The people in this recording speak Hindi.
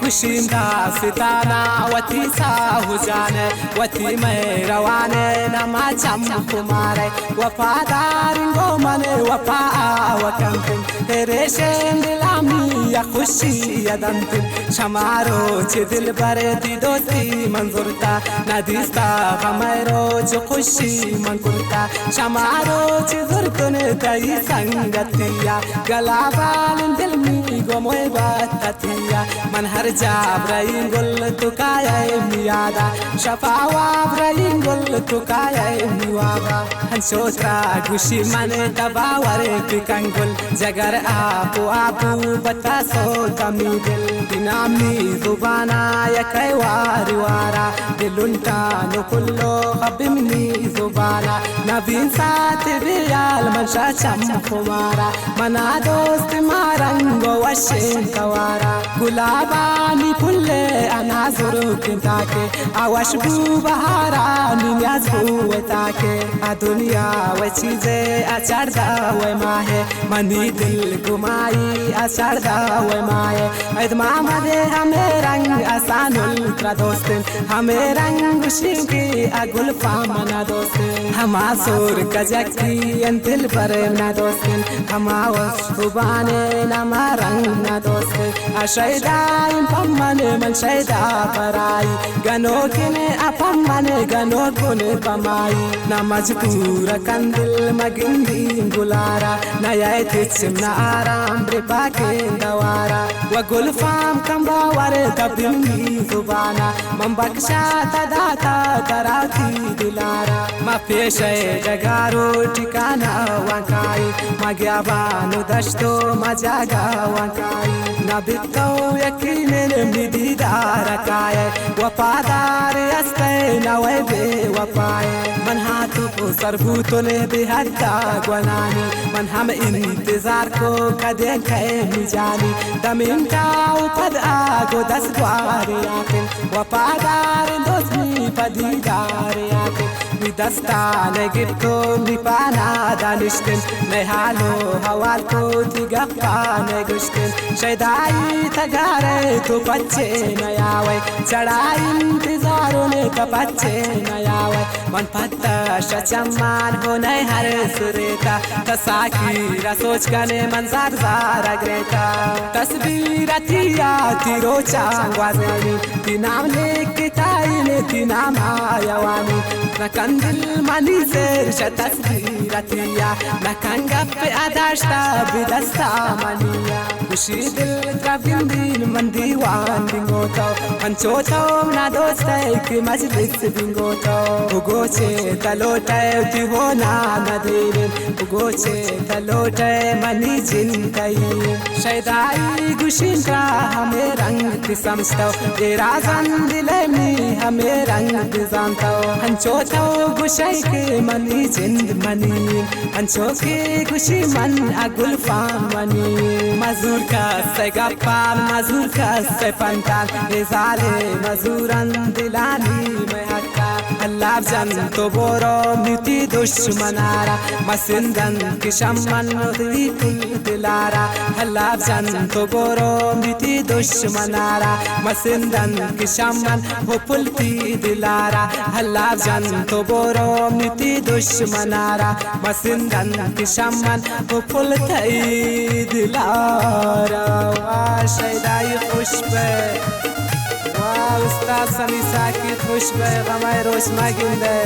गुशिंदा सिताना वती साहु जाने वती में रवाने नमा चम कुमारे वफादार गो मने वफा वकंतिम रेशें दिलामी या खुशी या दंतिम शमारो च दिल बरे दी दोस्ती मंजूरता नदीस्ता हमारो जो खुशी मंगुरता शमारो च जुर्तुन तई संगतिया गलाबाल दिल मी गोमोय बाततिया मन हर जाब्राइन गुल तुकाया मियादा शफावा ब्राइन गुल तुकाया मिवागा हंसोत्रा गुशी मने दबावरे पिकंगुल जगर आपू आपू बता सो कमी दिल दिनामी जुबाना या कैवारी वारा दिलुंटा नो कुल्लो खबिमनी जुबाना नबीन साथ रियाल मनशा चम कुमारा मना दोस्त मारंगो वशें कवारा गुलाबानी फुल्ले अनाजुरु किंताके आवाश बू बहारा नियाज बू ताके आ दुनिया व चीजे अचरदा व माहे मनी दिल गुमाई अचरदा व माहे ऐद मामदे हमें रंग आसानुल त्रा दोस्तिन हमें रंग शिंकी अगुल फामना दोस्तिन हमा सोर कजकी अंतिल पर ना दोस्तिन हमा वसुबाने नमा रंग ना दोस्तिन अशैदाइन पम्मने मन शैदा पराई गनो किने अपम्मने गनो गुने पमाई ना मजबूर कंदिल मगिंदी गुलारा नया तिचम ना आराम ब्रिपा के दवारा व गुलफाम कंबावरे तबिंगी जुबाना मम बख्शा तदाता कराती दिलारा मा पेशे जगारो ठिकाना वकाई मा ग्याबानु दश्तो मा जागा वकाई ना बितो यकीन मिदीदार काये वफादार अस्ते नवे बे वफाए मन हाथों को सरबूतोने बेहदा गुनानी मन हम इंतजार को कदे खे मिजानी दमिन का उपद आगो दस द्वारे आते वफादार दोस्ती पदीदार आते विदस्तान गिफ्तो निपाना दानिश्तिन नहालो हवाल को तिगप्पान गुश्तिन शैदाई तगारे तो बच्चे नयावे चढ़ाई इंतजारों ने कपच्चे नयावे मन पत्ता शचमान हो नहीं हर सुरेता तसाकी रसोच कने मंजार जारा ग्रेता तस्वीर तिया तिरो चांगवाज़नी तिनाम लेके ताई ने तिनाम आयावानी न कंदिल मनी सेर तस्वीर तिया न कंगप आदाश्ता बिदस्ता मनिया खुशी दिल त्रविंदीन मन दीवान दिंगोतो पंचोतो ना दोस्ते की मजलिस दिंगोतो उगोचे तलोटे तिहोना नदीन उगोचे तलोटे मनी जिंदगी शैदाई गुशिंका हमें रंग समझतो ये राजन दिले में हमें रंग जानतो पंचोतो गुशई के मनी जिंद मनी पंचो के गुशी मन अगुल फाम मनी मजूर का सेगप्पान मजूर का सेफंतान निजाले मजूरन दिलानी में हक्का अल्लाह जन तो बोरो मिटी दुश्मनारा मसिंदन किशमन दी दिलारा अल्लाह जन तो बोरो मिटी दुश्मनारा मसिंदन किशमन हो पुलती दिलारा अल्लाह जन तो बोरो मिटी दुश्मनारा मसिंदन किशमन हो पुलती दिलारा शैदाई खुशबे वा उस्ताद समी साकी खुशबे गमाय रोश मागिंदे